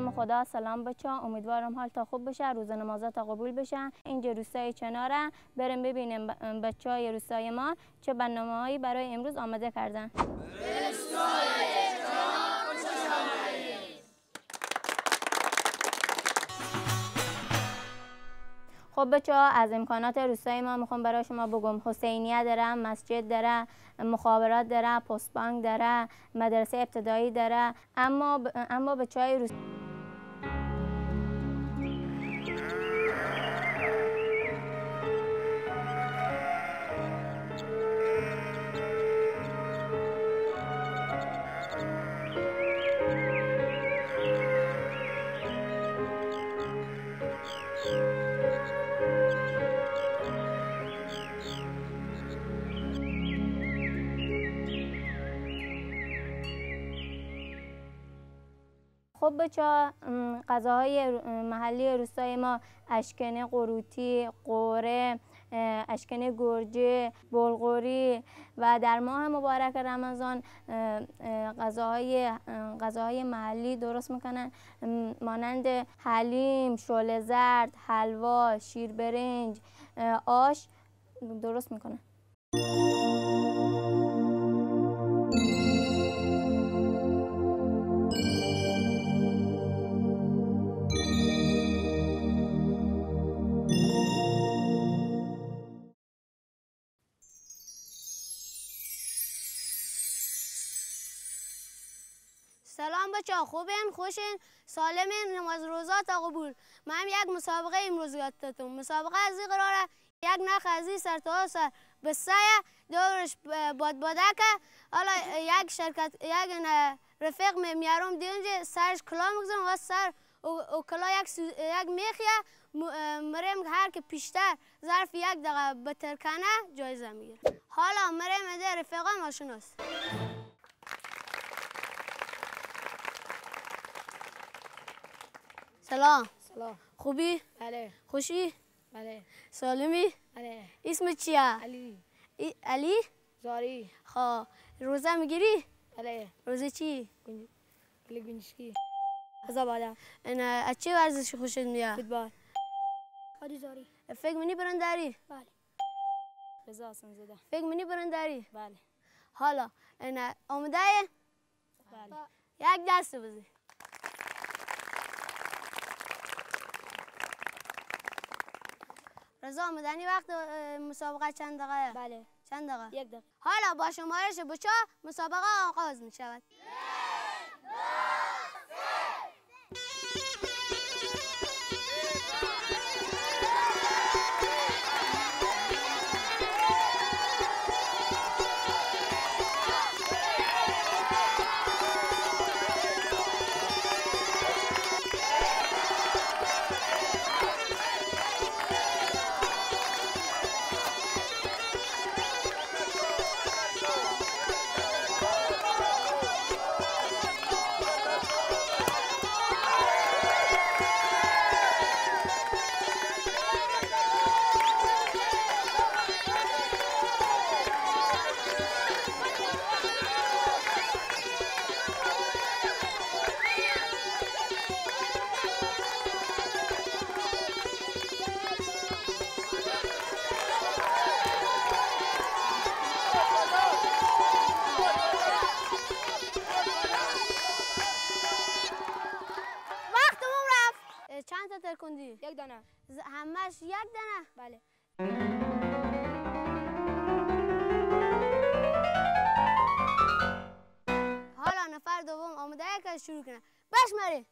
نام خدا. سلام بچه ها، امیدوارم حالتا خوب بشه، روز نمازات قبول بشن. اینجا روستای چناره، بریم ببینیم بچه های روستای ما چه برنامه‌هایی برای امروز آماده کردن. خب بچه ها، از امکانات روستای ما میخوام برای شما بگم. حسینیه داره، مسجد داره، مخابرات داره، پست بانک داره، مدرسه ابتدایی داره. اما بچه های روستای خب بچه غذاهای محلی روستای ما اشکنه قروتی، قوره، اشکنه گرجه، بلغوری و در ماه مبارک رمضان غذاهای محلی درست میکنن مانند حلیم، شله زرد، حلوا، شیر برنج، آش درست میکنن. سلام بچه ها، خوبین؟ خوشین؟ سالمین؟ نماز روزات قبول. من یک مسابقه امروز یادتون. مسابقه از این قراره یک نخ از این سر تا سر بسته دورش بادباده که حالا یک رفیق میارم دیونجه سرش کلا میگذارم و سر و کلا یک میخیه مریم هر که پیشتر ظرف یک دقیقه بترکنه جایزه میگیره. حالا مریم ده رفیقا ماشوناست. سلام. سلام. خوبی؟ بله. خوشی؟ بله. سالمی؟ بله. اسم چیه؟ علی. علی؟ زاری. خب روزه میگیری؟ بله. روزه چی؟ گنجشکی. از بالا. از چه ورزشی خوشت میاد؟ فوتبال. عادی زاری. فکر منی برنداری؟ بله. رضا حسن زاده. فکر منی برنداری؟ بله. حالا آماده؟ بله. یک دست بزن. رضا آمدنی وقت مسابقه چند دقیقه؟ بله. چند دقیقه؟ 1 دقیقه. حالا با شمارش بچه مسابقه آغاز می شود. چند تا ترکوندی؟ 1 دانه. همش 1 دانه؟ بله. حالا نفر دوم آماده که شروع کنه. بشماری.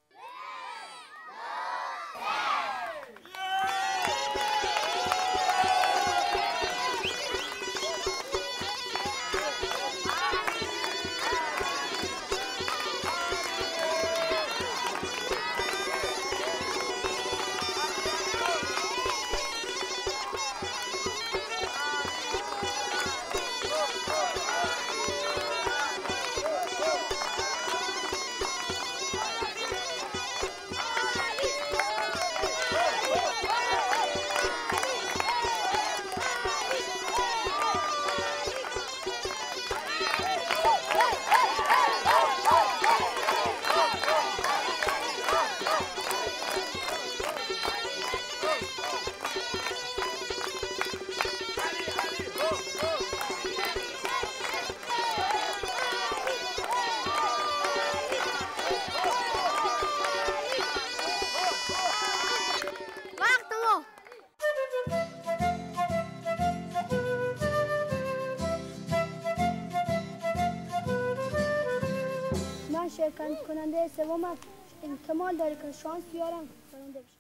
شرکت کننده سوم هم احتمال داره که شانس بیارم برنده بشه.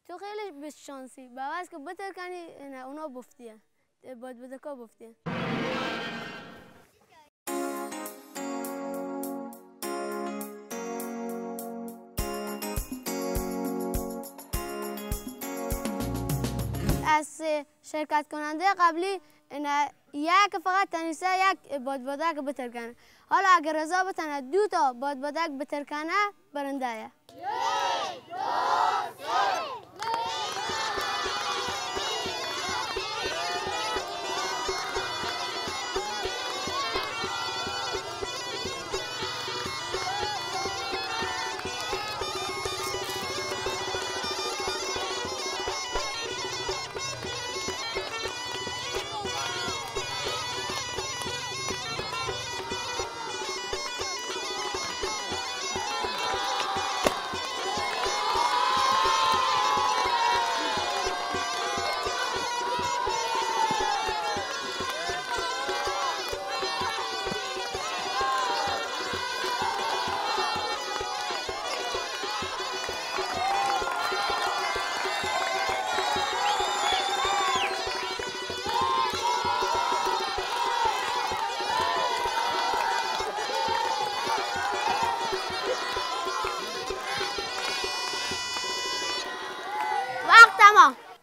تو خیلی بس شانسی باز که بتر کنی نه اونا بفتیه باید بده که بفتیه از شرکت کننده قبلی یک فقط تنیسه یک بادبادک بتر کنه. حالا اگر رضا بتنه 2 تا بادبادک بتر کنه برنده.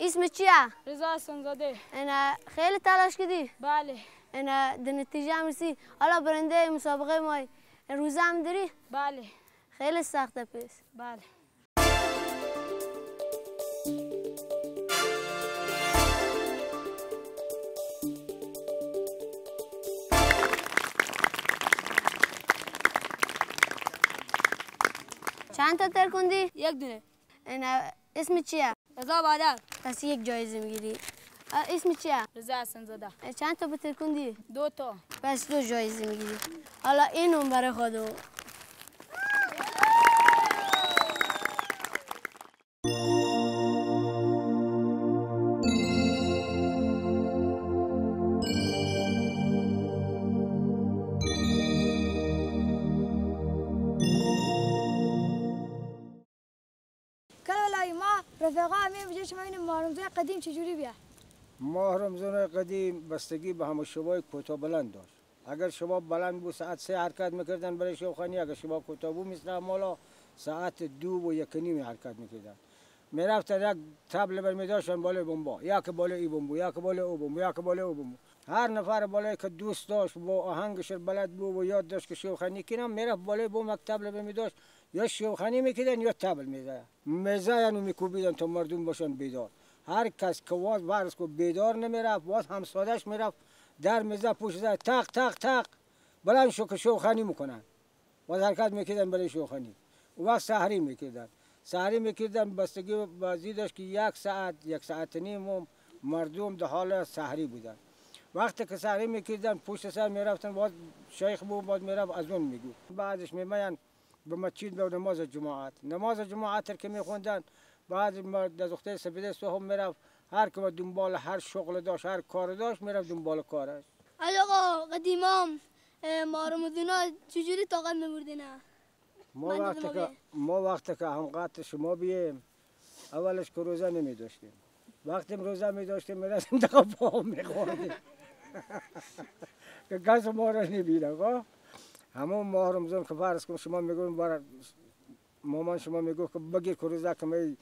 اسم چیه؟ رضا حسن زاده. انا خیلی تلاش کردی؟ بله. انا در نتیجه هم رسی. حالا برنده مسابقه ما روزه هم داری؟ بله. خیلی سخته پیس. بله. چند تا تر کندی؟ 1 دونه. انا اسم چیه؟ رضا بادر. پس 1 جایزه میگیری. اسم چیه؟ رضا حسن زاده. چند تا بتر کندی؟ 2 تا. پس 2 جایزه میگیری. حالا اینو برای خودو. رفقا همین بجای شما این ماه رمضان قدیم چجوری بیا؟ ماه رمضان قدیم بستگی به همه شبای کوتاه بلند داشت. اگر شباب بلند بود ساعت 3 حرکت میکردن برای شوخانی، اگر شباب کوتاه بود مثل مالا ساعت 2 و 1 نیم حرکت میکردن. میرفتن یک تبل بر میداشتن بالای بمبا، یک بالای ای بمبو، یک بالای او بمبو، یک بالای او بمبو. هر نفر بالای که دوست داشت با آهنگش بلد بود و یاد داشت که شوخانی کنم میرفت بالای بم یک تبل بر میداشت، یا شوخانی میکردن یا تبل میزدن. میزاین و میکوبیدن تا مردم باشن بیدار. هر کس که واز ورز کو بیدار نمیرفت، واز همسادش میرفت در میزه پوش زد تق تق تق بلند شو که شوخانی میکنن. واز حرکت میکردن برای شوخانی. و سحری میکردن. سحری میکردن بستگی بازی داشت که 1 ساعت 1 ساعت نیم مردم در حال سحری بودن. وقتی که سحری میکردن پشت سر میرفتن، باز شیخ بود باز میرفت از اون میگو. بعدش میمیان به مسجد به نماز جماعت. نماز جماعت که میخوندن بعد در وقت سپیده صبح میرفت، هر که دنبال هر شغل داشت هر کار داشت میرفت دنبال کارش. آقا قدیمام ما رمضان چجوری طاقت میبردین؟ ما وقتی که همقدر شما بیم اولش که روزه نمی داشتیم، وقتی روزه می داشتیم میرسیم دقیقا پا میخوردیم که کس ما را نبینه. همون ماه رمضان که فرض کن شما میگویم برای مامان شما میگو که بگیر که روزه که می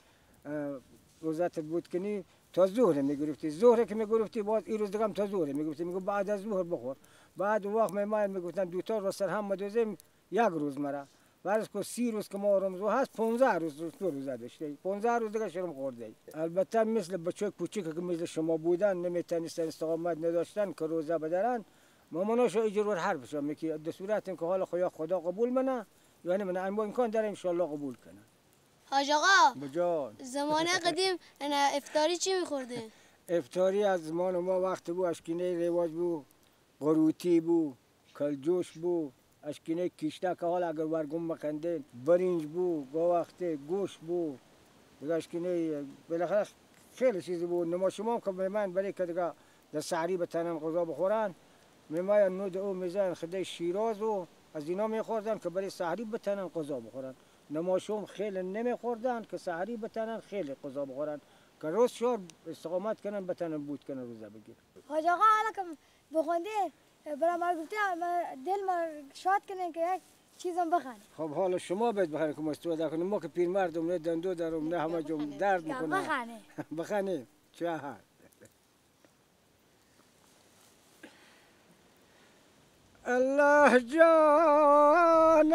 روزت بود کنی تا ظهر میگرفتی، ظهر که میگرفتی باز این روز دیگه هم تا ظهر میگرفتی، میگو بعد از ظهر بخور. بعد وقت میماین میگفتن دوتا رو سر هم مدوزیم یک روز مرا. فرض کن 30 روز که ما رمضان هست 15 روز تو روزه داشته، 15 روز دیگه شرم خورده. البته مثل بچه کوچیک که مثل شما بودن نمیتونستن استقامت نداشتن که روزه بدارن، ماماناشو اجور حرفشون میگه در صورت اینکه حالا خدا قبول منه یعنی من امکان داره ان شاء الله قبول کنه. حاج آقا بجان زمان قدیم افطاری چی میخورده؟ افطاری از زمان ما وقت بود اشکینه رواج بود، قروتی بود، کلجوش بود، اشکینه کشته که حالا اگر ورگم مکندین، برنج بود، وقت گوش بود، دیگه اشکینه بالاخره خیلی چیزی بود. نما شما که میمن برای که دیگه در سحری بتنن غذا بخورن میماین نود او میزن خده شیراز و از اینا میخوردن که برای سحری بتنن غذا بخورن. نماشوم خیلی نمیخوردن که سحری بتنن خیلی غذا بخورن که روز شور استقامت کنن بتنن بود کنن روزه بگیر. حاج آقا حالا که بخونده برای ما گفته دل ما شاد کنه که یک چیزم بخونه. خب حالا شما باید بخونه که ما استفاده کنیم، ما که پیرمردم نه دندو دارم نه همه جم درد میکنه. بخونه بخونه چه هست. الله جان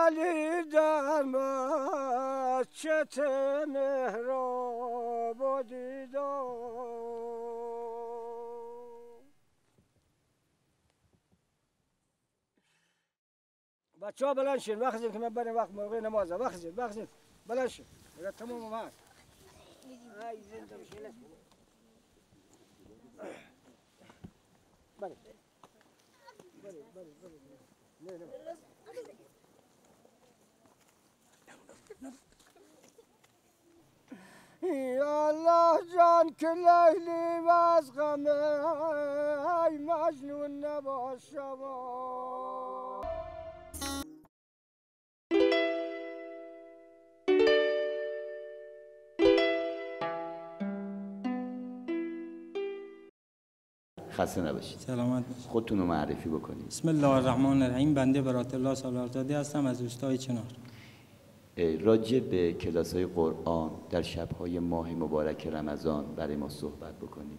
علی در مسجد مهراب دیدم. بچه ها بلند شین وقت که من بریم وقت موقع نمازه وقت بلند شین دیگه تمام اومد. ای زنده بشین بله یا الله جان که لیلی و از غمه ای مجنون نباشم. خسته نباشید. سلامت باشید. خودتون رو معرفی بکنید. بسم الله الرحمن الرحیم. بنده برات الله سالارزاده هستم از روستای چنار. راجع به کلاس‌های قرآن در شب‌های ماه مبارک رمضان برای ما صحبت بکنید.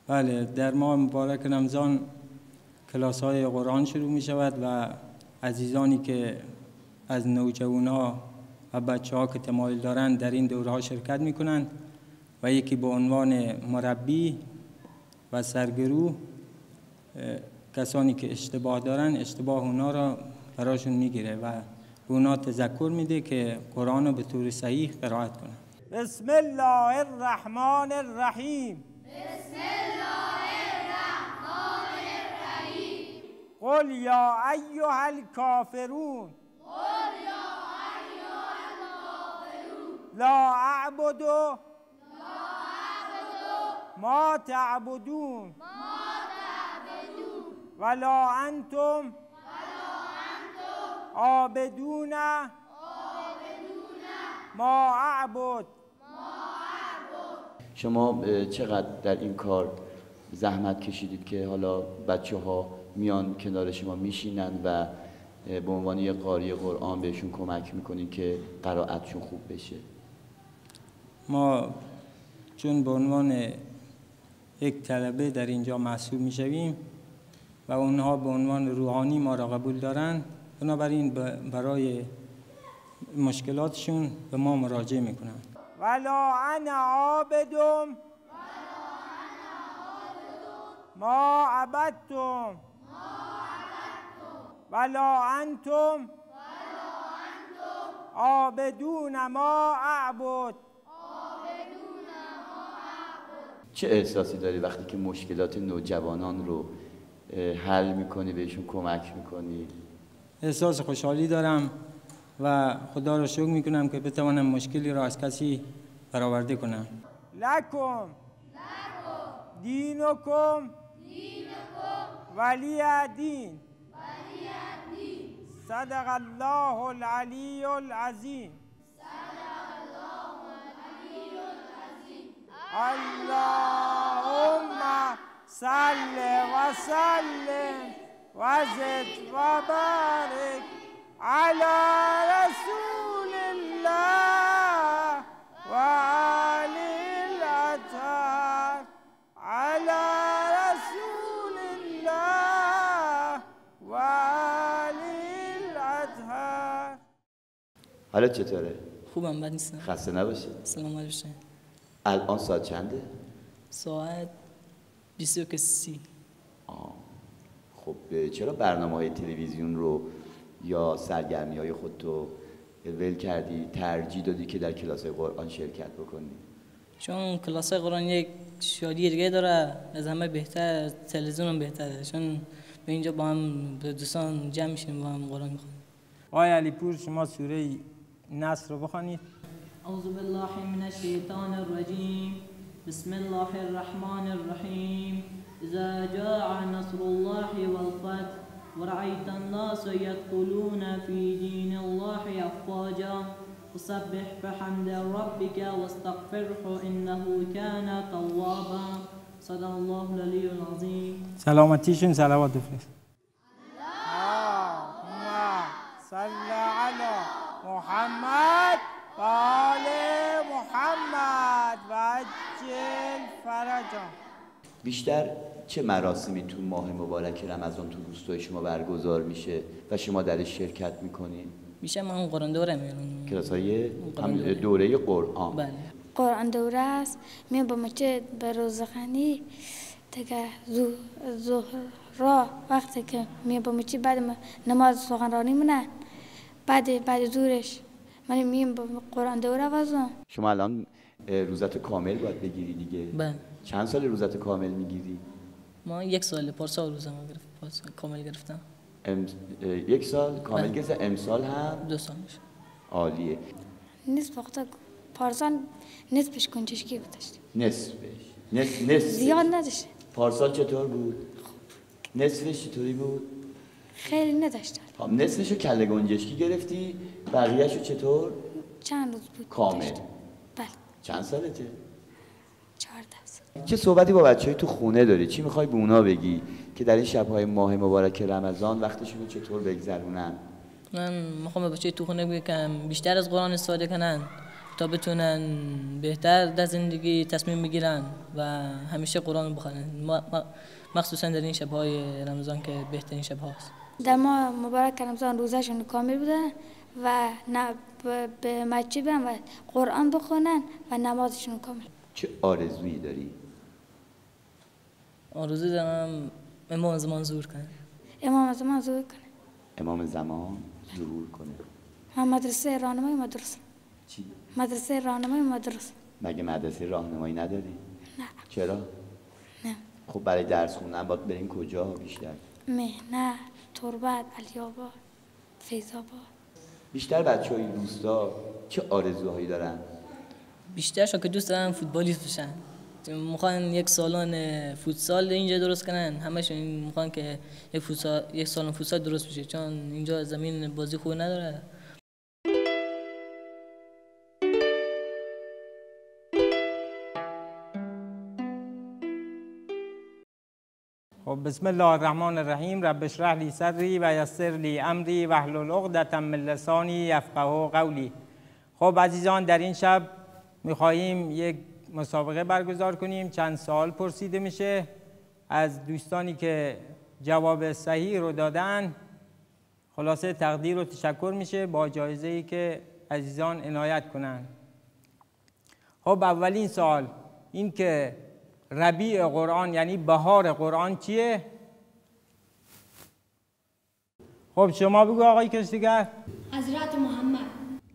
بله، در ماه مبارک رمضان کلاس‌های قرآن شروع می شود و عزیزانی که از نوجوان‌ها و بچه‌ها که تمایل دارند در این دوره‌ها شرکت می کنند و یکی به عنوان مربی و سرگرو کسانی که اشتباه دارن اشتباه اونا را براشون میگیره و به اونا تذکر میده که قرآن رو به طور صحیح قرائت کنن. بسم الله الرحمن الرحیم. بسم الله الرحمن الرحیم. قل یا ایها الکافرون. قل یا ایها الکافرون. لا اعبد ما تعبدون ولا انتم عابدون ما اعبد. شما چقدر در این کار زحمت کشیدید که حالا بچه‌ها میان کنار شما میشینن و به عنوان یک قاری قرآن بهشون کمک میکنید که قرائتشون خوب بشه؟ ما چون به عنوان یک طلبه در اینجا محسوب میشویم و اونها به عنوان روحانی ما را قبول دارند، بنابراین برای مشکلاتشون به ما مراجعه میکنند. ولا انا عابدم ما عبدتم ولا انتم عابدون ما اعبد. چه احساسی داری وقتی که مشکلات نوجوانان رو حل میکنی، بهشون کمک میکنی؟ احساس خوشحالی دارم و خدا رو شکر میکنم که بتوانم مشکلی را از کسی برآورده کنم. لکم دینکم ولی دین. صدق الله العلی العظیم. اللهم صل وسلم وزد وبارك على رسول الله وآل الأطهار. على رسول الله وآل الأطهار. حالت چطوره؟ خوبم، بد نیستم. خسته نباشی. سلام علیکم. الان ساعت چنده؟ ساعت 21:30. خب چرا برنامه‌های تلویزیون رو یا سرگرمی‌های خودتو ول کردی، ترجیح دادی که در کلاس‌های قرآن شرکت بکنی؟ چون کلاس‌های قرآن یک شادی دیگه داره، از همه بهتر، تلویزیون هم بهتره، چون به اینجا با هم دوستان جمع میشیم با هم قرآن میخونیم. آقای علی پور شما سوره نصر رو بخوانید. اعوذ بالله من الشیطان الرجیم. بسم الله الرحمن الرحیم. اذا جاء نصر الله والفتح ورأيت الناس يدخلون في دين الله أفواجا فسبح بحمد ربك واستغفره إنه كان توابا. صدق الله العلی العظیم. سلامتیشون صلوات بفرست. اللهم صل علی محمد و آل محمد و عجل فرجهم. بیشتر چه مراسمی تو ماه مبارک رمضان تو روستای شما برگزار میشه و شما درش شرکت میکنین؟ بیشتر من قرآن دوره میرم. کلاس‌های دوره قرآن. بله. قرآن دوره است. می با مسجد به روزخانی دیگه ظهر وقتی که می با مسجد بعد نماز سخنرانی منن بعد ظهرش من میم با قرآن دوره وزم. شما الان روزت کامل باید بگیری دیگه. بله. چند سال روزت کامل میگیری؟ ما 1 سال پارسال روزم کامل گرفتم. 1 سال کامل گرفتی؟ امسال هم 2 سال میشه. عالیه. نصف وقتا پارسال نصفش کنجشگی داشتیم. نصف زیاد نداشت. پارسال چطور بود؟ نصفش چطوری بود؟ خیلی نداشت. نصفشو کله گنجشکی گرفتی، بقیه‌شو چطور؟ چند روز بود. کامل. بله. چند سالته؟ 14 سال. چه صحبتی با بچه‌های تو خونه داری؟ چی می‌خوای به اونا بگی که در این شب‌های ماه مبارک رمضان وقتشون رو چطور بگذرونن؟ من میخوام به بچه‌های تو خونه بگم بیشتر از قرآن استفاده کنن تا بتونن بهتر در زندگی تصمیم بگیرن و همیشه قرآن بخونن، مخصوصا در این شب‌های رمضان که بهترین شب‌هاست. در ماه مبارک رمضان روزشون کامل بودن و به مسجد برن و قرآن بخونن و نمازشون کامل. چه آرزویی داری؟ آرزو دارم امام زمان ظهور کنه. امام زمان ظهور کنه. امام زمان ظهور کنه. من مدرسه راهنمای مدرسه. چی؟ مدرسه راهنمای مدرسه. مگه مدرسه راهنمایی نداری؟ نه. چرا؟ نه. خب برای درس خوندن باید برین کجا بیشتر؟ مهنه، تربت، علی‌آباد، فیض‌آباد. بیشتر بچه‌های روستا چه آرزوهایی دارن؟ بیشترشون که دوست دارن فوتبالیست بشن. میخوان یک سالن فوتسال اینجا درست کنن، همشون میخوان که یک سالن فوتسال درست بشه، چون اینجا زمین بازی خوب نداره. خب بسم الله الرحمن الرحیم. رب اشرح لی صدری و یسر لی امری واحلل عقدة من لسانی یفقهوا قولی. خب عزیزان، در این شب میخواهیم یک مسابقه برگزار کنیم. چند سوال پرسیده میشه از دوستانی که جواب صحیح رو دادن. خلاصه تقدیر و تشکر میشه با جایزه‌ای که عزیزان عنایت کنن. خب اولین سوال این که ربیع قرآن یعنی بهار قرآن چیه؟ خب شما بگو آقای کشتیگر. حضرت محمد.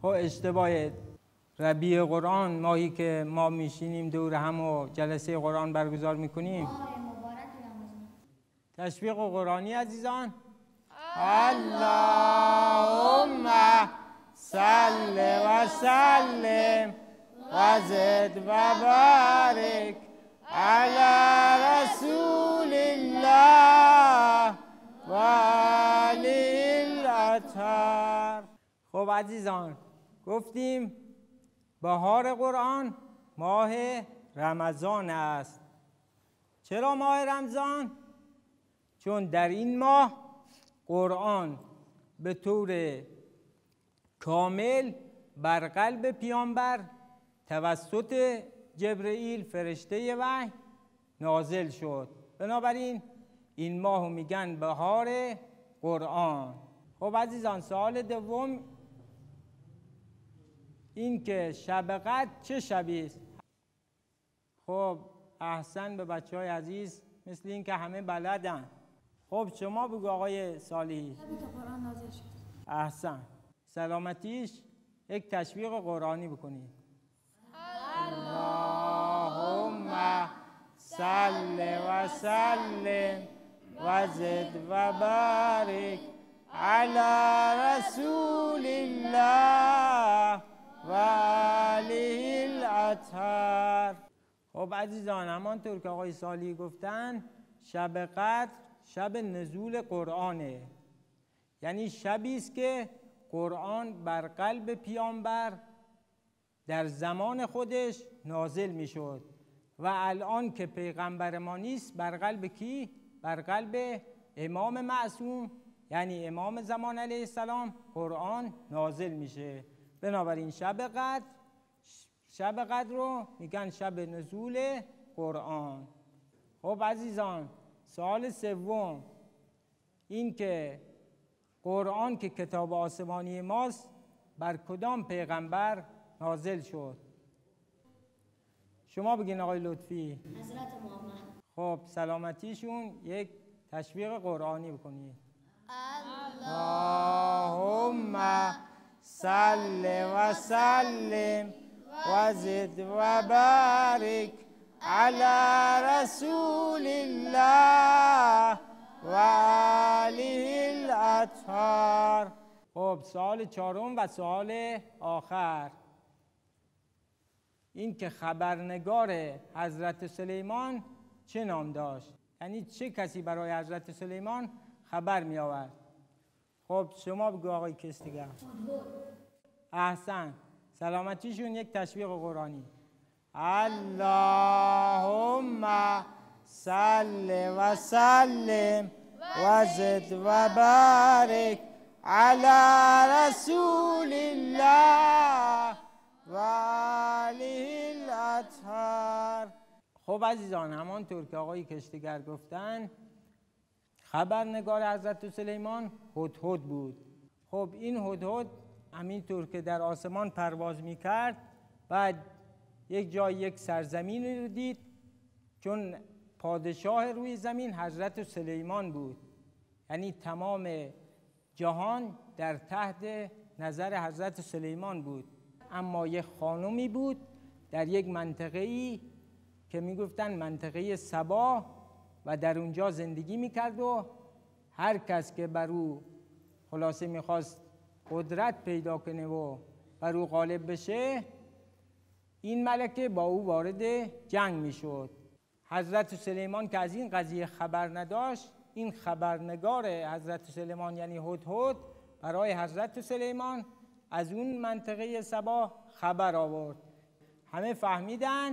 خب اشتباهه. ربیع قرآن ماهی که ما میشینیم دور هم و جلسه قرآن برگزار میکنیم. تشویق قرآنی عزیزان. اللهم صل و سلم و زد و بارک علی رسول الله و آله الاطهار. خب عزیزان، گفتیم بهار قرآن ماه رمضان است. چرا ماه رمضان؟ چون در این ماه قرآن به طور کامل بر قلب پیامبر توسط جبرئیل فرشته وحی نازل شد. بنابراین این ماهو میگن بهار قرآن. خب عزیزان، سوال دوم این که شب قدر چه شبی است؟ خب احسن به بچهای عزیز، مثل این که همه بلدن. خب شما بگو آقای صالحی. شبی که قرآن نازل شد. احسن. سلامتیش یک تشویق قرآنی بکنید. اللهم صل و سلم و زد و بارک علی رسول الله و آله الاطهار. خب عزیزان، همانطور که آقای صالحی گفتن، شب قدر شب نزول قرآنه، یعنی شبی است که قرآن بر قلب پیامبر در زمان خودش نازل میشد و الان که پیغمبر ما نیست، بر قلب کی؟ بر قلب امام معصوم، یعنی امام زمان علیه السلام قرآن نازل میشه. بنابراین شب قدر رو میگن شب نزول قرآن. خب عزیزان، سوال سوم این که قرآن که کتاب آسمانی ماست بر کدام پیغمبر نازل شد؟ شما بگین آقای لطفی. حضرت محمد. خب سلامتیشون یک تشویق قرآنی بکنید. اللهم صل و سلم و زد و بارک علی رسول الله و آله الاطهار. خب سوال چهارم و سوال آخر این که خبرنگار حضرت سلیمان چه نام داشت؟ یعنی چه کسی برای حضرت سلیمان خبر می آورد؟ خب شما بگو آقای کستیگر. احسن. سلامتیشون یک تشویق قرآنی. اللهم صل و سلم و زد و بارک علی رسول الله و آله الاطهار. خب عزیزان، همانطور که آقای کشتیگر گفتن، خبرنگار حضرت سلیمان هدهد بود. خب این هدهد همینطور که در آسمان پرواز میکرد، بعد یک جای یک سرزمینی رو دید، چون پادشاه روی زمین حضرت سلیمان بود، یعنی تمام جهان در تحت نظر حضرت سلیمان بود. اما یک خانومی بود در یک منطقه‌ای که میگفتن منطقه سبا و در اونجا زندگی میکرد و هر کس که بر او خلاصه میخواست قدرت پیدا کنه و بر او غالب بشه، این ملکه با او وارد جنگ میشد. حضرت سلیمان که از این قضیه خبر نداشت، این خبرنگار حضرت سلیمان یعنی هدهد برای حضرت سلیمان از اون منطقه سبا خبر آورد. همه فهمیدن؟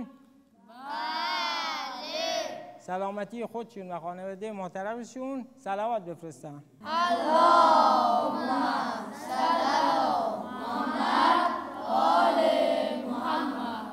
بله. سلامتی خودشون و خانواده محترمشون صلوات بفرستن. اللهم صل علی محمد آل محمد.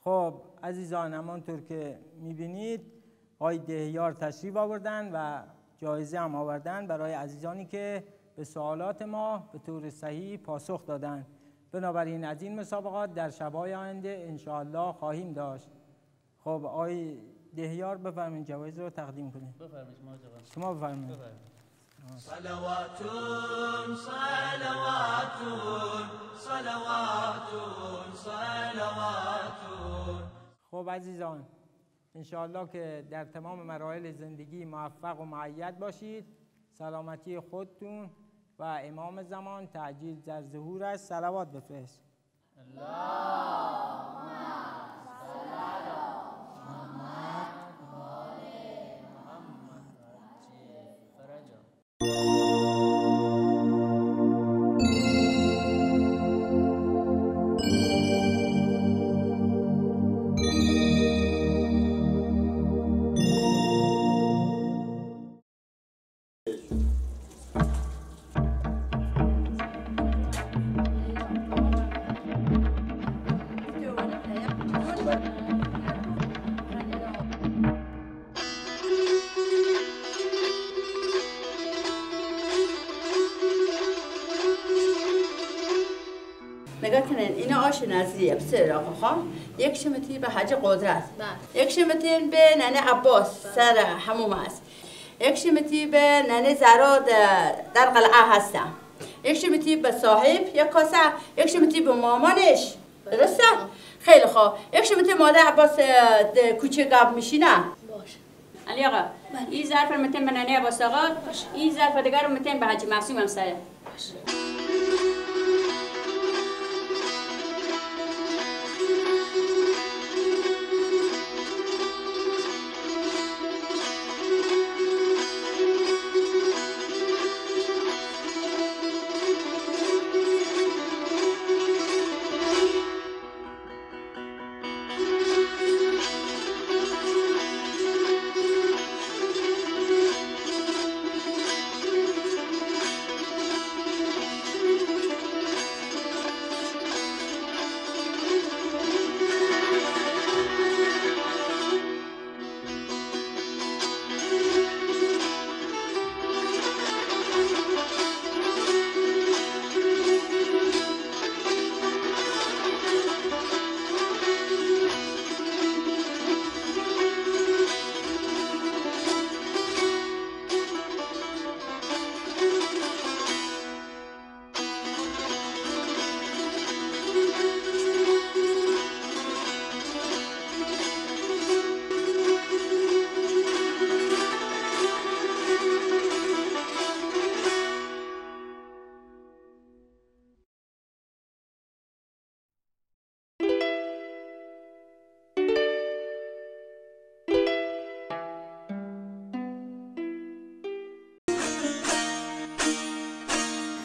خب عزیزان، همانطور که میبینید آقای دهیار تشریف آوردن و جایزه هم آوردن برای عزیزانی که به سوالات ما به طور صحیح پاسخ دادن. بنابراین از این مسابقات در شب‌های آینده انشاءالله خواهیم داشت. خب آقای دهیار بفرمایید جوایز رو تقدیم کنید. بفرمایید شما بفرمایید. صلوات صلوات صلوات صلوات. خب عزیزان انشاءالله که در تمام مراحل زندگی موفق و مؤید باشید. سلامتی خودتون و امام زمان تعجیل در ظهور است. صلوات بفرست. نگاه کنین اینا آش نزدیه بسیار آقا خان. یک شمتی به حج قدرت، یک شمتی به ننه عباس سر هموم است، یک شمتی به ننه زهرا در قلعه هستم، یک شمتی به صاحب یک کاسه، یک شمتی به مامانش. درسته؟ خیلی خوب. یک شمتی مادر عباس کوچه گاب میشینه. باشه علی آقا این ظرف رو متن به ننه عباس آقا، این ظرف دیگر رو متن به حاجی معصوم همسایه. باشه.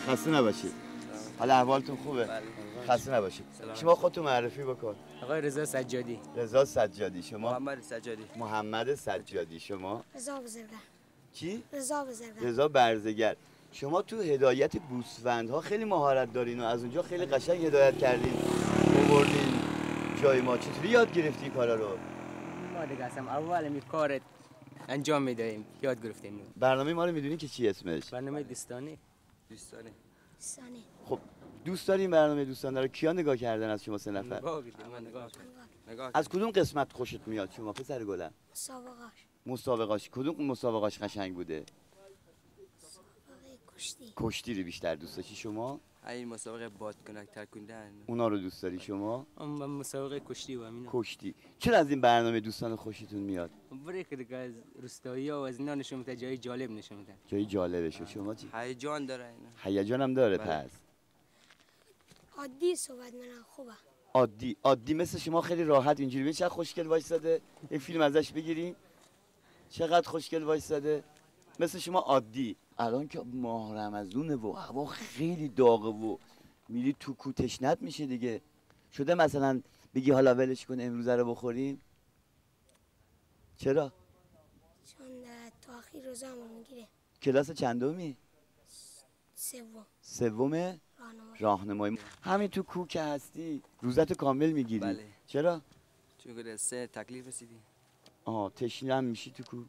خسته نباشید. حالا احوالتون خوبه؟ خسته نباشید. شما خودتون معرفی بکن. آقای رضا سجادی. رضا سجادی. شما؟ محمد سجادی. محمد سجادی. شما؟ رضا بزرگه. چی؟ رضا بزرگه. رضا برزگر. شما تو هدایت گوسفندها خیلی مهارت دارین و از اونجا خیلی قشنگ هدایت کردین. آوردین جای ما. چطوری یاد گرفتی این کارا رو؟ ما دیگه اول می کارت انجام میدهیم یاد گرفتیم. برنامه ما رو میدونی که چی اسمش؟ برنامه دوستانه. دوستانه. خب دوست دارین برنامه دوستانه رو کیا نگاه کردن از شما سه نفر؟ نگاه. از کدوم قسمت خوشت میاد شما پسر گلم؟ مسابقاش. کدوم مسابقاش قشنگ بوده؟ کشتی رو بیشتر دوست داشتی شما؟ این مسابقه بادکنک ترکوندن. اونا رو دوست داری شما؟ مسابقه کشتی و همینا. کشتی. چرا از این برنامه دوستانه خوشتون میاد؟ برای که دیگه از روستایی‌ها و از اینا نشون میده، جای جالب نشون میده. جای جالبشه. شما چی؟ هیجان داره اینا. هیجان هم داره پس. عادی صحبت منم خوبه. عادی مثل شما خیلی راحت اینجوری ببین چقدر خوشگل وایساده. این فیلم ازش بگیریم. چقدر خوشگل وایساده. مثل شما عادی. الان که ماه رمضونه و هوا خیلی داغه و میری تو کو تشنت میشه دیگه. شده مثلا بگی حالا ولش کن امروزه رو بخوریم؟ چرا؟ چون تا آخر روزامون میگیره. کلاس چندمی؟ سومه؟ راهنمایی. همین تو کو که هستی روزتو کامل میگیری؟ بله. چرا؟ چون که سه تکلیف رسیدی. تشنه هم میشی تو کو؟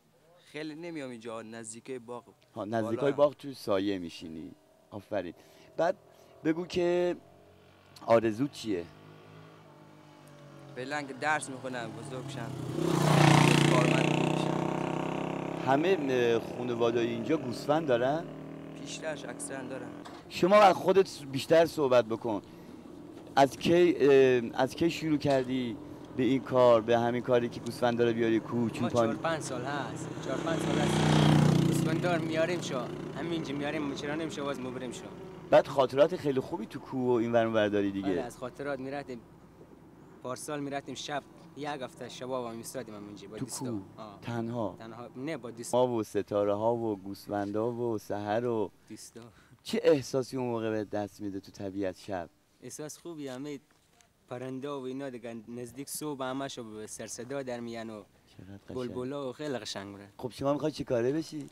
خیلی نمیام اینجا نزدیکای باغ. نزدیکای باغ تو سایه میشینی. آفرین. بعد بگو که آرزو چیه؟ فعلا که درس میخونم بزرگ شم کارمند بشم. همه خانواده‌های اینجا گوسفند دارن؟ پیشترش اکثرا دارن. شما از خودت بیشتر صحبت بکن. از کی شروع کردی به این کار، به همین کاری که گوسفند داره بیاری کو؟ ما 4-5 سال هست 4-5 سال هست گوسفندار میاریم شو همینجا میاریم مچرانیم شو باز مبریم شو. بعد خاطرات خیلی خوبی تو کوه و این ور اون ور داری دیگه. بله از خاطرات میرفتیم پارسال میرفتیم شب یک هفته شباب میستادیم همینجا با دوستا. کوه تنها نه با دوستا و ستاره ها و گوسفندا و سحر و دوستا. چه احساسی اون موقع به دست میده تو طبیعت شب؟ احساس خوبی همه پرنده و اینا دیگه نزدیک صبح همشو به سر صدا در میان و بلبلا و خیلی قشنگ میره. خب شما میخوای چی کاره بشی؟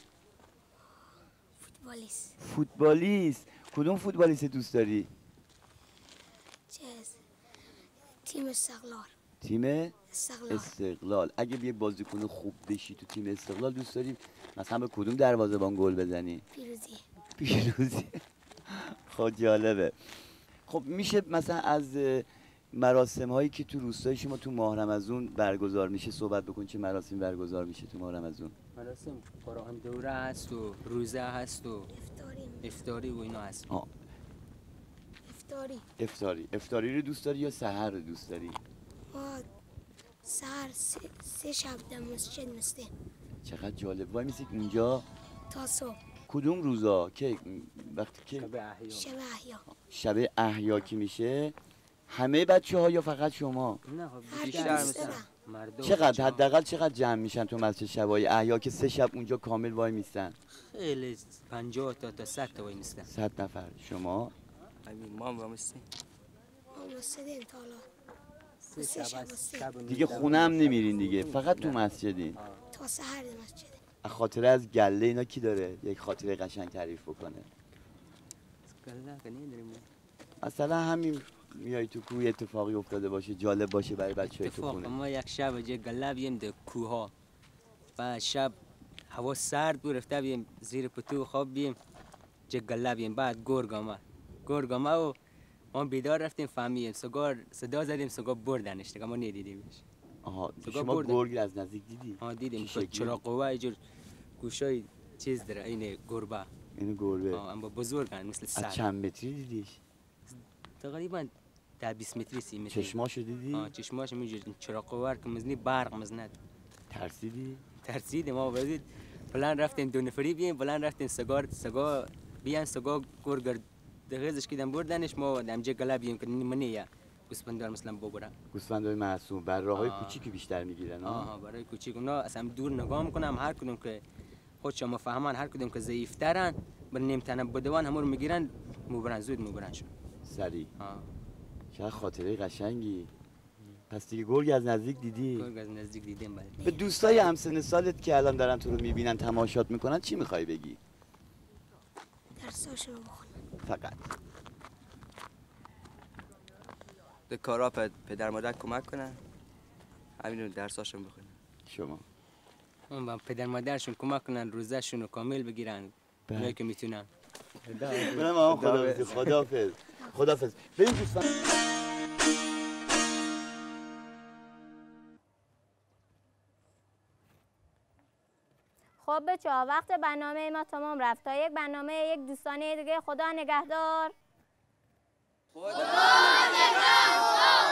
فوتبالیست. فوتبالیست. کدوم فوتبالیست دوست داری؟ تیم استقلال. تیم استقلال. اگه یه بازیکن خوب بشی تو تیم استقلال دوست داری مثلا به کدوم دروازه‌بان گل بزنی؟ پیروزی. خب جالبه. خب میشه مثلا از مراسم هایی که تو روستای شما تو ماه رمضان برگزار میشه صحبت بکن؟ چه مراسم برگزار میشه تو ماه رمضان؟ مراسم قرآن دوره هست و روزه هست و افطاری و اینا هست. افطاری رو دوست داری یا سحر رو دوست داری؟ ما سحر 3 شب در مسجد میستیم. چقدر جالب. وای میسید اونجا تا صبح. کدوم روزا؟ که وقتی که شب احیا که میشه همه بچه‌ها یا فقط شما؟ نه بیشتر مثلا مردم. چقدر حداقل چقدر جمع میشن تو مسجد شبای احیا که 3 شب اونجا کامل وای میستن؟ خیلی 50 تا 100 تا وای میستن. 100 نفر. شما؟ ما وای میستیم. ما مسجدیم تا حالا. دیگه خونه هم نمیرین دیگه، فقط تو مسجدین؟ تا سحر مسجد. خاطره از گله اینا کی داره؟ یک خاطره قشنگ تعریف بکنه. مثلا همین میای تو کوه اتفاقی افتاده باشه جالب باشه برای بچه‌های تو خونه. ما یک شب جه گله بیم در کوه ها و شب هوا سرد بود رفته بیم زیر پتو خواب بیم جه گله بیم. بعد گرگ آمد و ما بیدار رفتیم فهمیدیم صدا زدیم سگا بردنش دیگه ما ندیدیمش. آها شما گرگ از نزدیک دیدی؟ دیدیم چراغ قوه اینجور گوشای چیز داره این گربه. اینو گربه؟ اما بزرگن مثل سگ. از چند متری دیدیش؟ تقریبا 10-20 متری 30 متری. چشماشو دیدی؟ چشماش اینجور چراغ قوه که مزنی برق مزند. ترسیدی؟ ترسیدیم ما ولی بلند رفتیم 2 نفری بیم بلند رفتیم سگا بیان سگا گرگ دغیزش کردن بردنش ما دمجه گله بیم که منیه گوسفندار مثلا ببرن. گوسفندای معصوم بر راههای کوچیکی بیشتر میگیرن. برای کوچیک اونا اصلا دور نگاه میکنم هر کدوم که خودشون مفهمن هر کدوم که ضعیف‌ترن بر نمیتونن بدوان همون رو میگیرن میبرن زود میبرنشون سری. چقدر خاطره قشنگی. پس دیگه گرگ از نزدیک دیدی؟ گرگ از نزدیک دیدیم. بله. به دوستای همسن سالت که الان دارن تو رو میبینن تماشات میکنن چی میخوای بگی؟ درساشو بخونن. فقط به کارا پدر مادر کمک کنن همین درساشون بخونن. شما؟ اون پدر مادرشون کمک کنن روزشون رو کامل بگیرن اونایی که میتونن. برم خداحافظ. بریم دوستان. خب بچه‌ها وقت برنامه ما تمام رفت. تا یک برنامه یک دوستانه دیگه. خدا نگهدار. خدا نگهدار.